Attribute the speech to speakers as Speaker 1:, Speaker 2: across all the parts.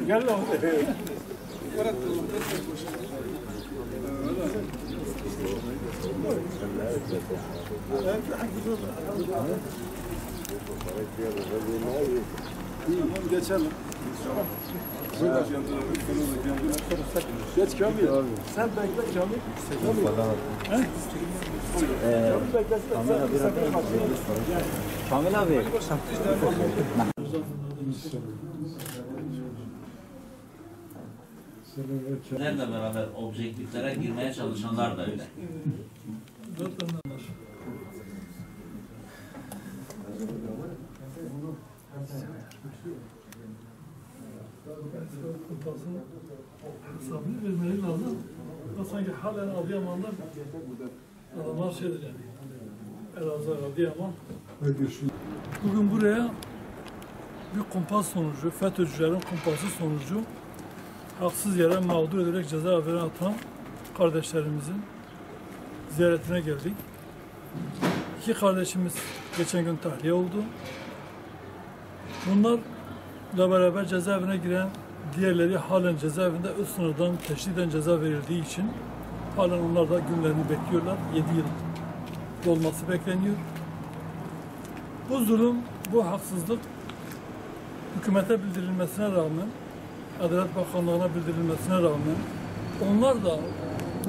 Speaker 1: Gel lan. Geçelim. Geç Kamil. Sen bekle Kamil.
Speaker 2: Kamil abi.
Speaker 3: Nerede beraber objektiflere girmeye çalışanlar da öyle.
Speaker 1: Hesabını vermeleri lazım. Sanki halen Adıyaman'da adamlar şeydir yani. Elazığ, Adıyaman. Bugün buraya bir kumpas sonucu, FETÖ'cülerin kumpası sonucu haksız yere mağdur ederek cezaevine atan kardeşlerimizin ziyaretine geldik. İki kardeşimiz geçen gün tahliye oldu. Bunlarla beraber cezaevine giren diğerleri halen cezaevinde üst sınırdan teşriden ceza verildiği için halen onlar da günlerini bekliyorlar. 7 yıl dolması bekleniyor. Bu zulüm, bu haksızlık hükümete bildirilmesine rağmen, Adalet Bakanlığı'na bildirilmesine rağmen onlar da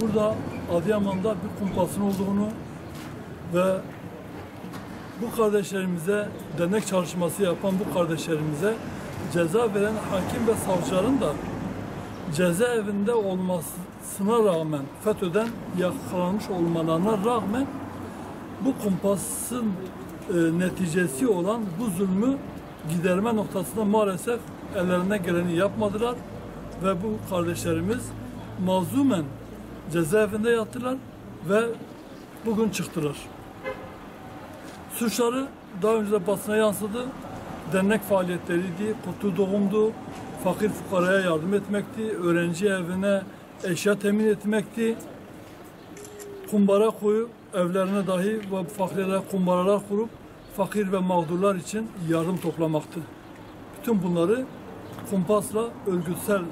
Speaker 1: burada Adıyaman'da bir kumpasın olduğunu ve bu kardeşlerimize dernek çalışması yapan bu kardeşlerimize ceza veren hakim ve savcıların da cezaevinde olmasına rağmen FETÖ'den yakalanmış olmalarına rağmen bu kumpasın neticesi olan bu zulmü giderme noktasında maalesef ellerinden geleni yapmadılar ve bu kardeşlerimiz mazlumen cezaevinde yattılar ve bugün çıktılar. Suçları daha önce de basına yansıdı. Dernek faaliyetleriydi, kutlu doğumdu, fakir fukaraya yardım etmekti, öğrenci evine eşya temin etmekti, kumbara koyup evlerine dahi ve fakirlere kumbaralar kurup fakir ve mağdurlar için yardım toplamaktı. Bütün bunları kumpasla örgütsel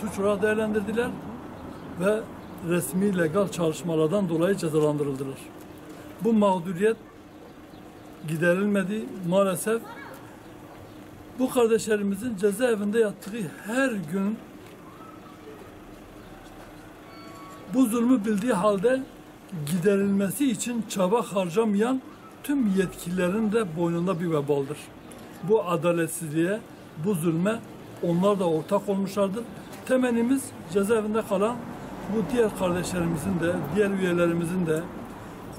Speaker 1: suç olarak değerlendirdiler ve resmi legal çalışmalardan dolayı cezalandırıldılar. Bu mağduriyet giderilmedi maalesef. Bu kardeşlerimizin cezaevinde yattığı her gün bu zulmü bildiği halde giderilmesi için çaba harcamayan tüm yetkililerin de boynunda bir vebaldır. Bu adaletsizliğe, bu zulme onlar da ortak olmuşlardır. Temennimiz cezaevinde kalan bu diğer kardeşlerimizin de, diğer üyelerimizin de,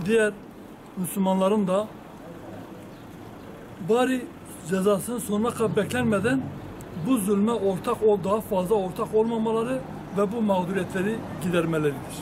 Speaker 1: diğer Müslümanların da bari cezasının sonuna kadar beklenmeden bu zulme daha fazla ortak olmamaları ve bu mağduriyetleri gidermeleridir.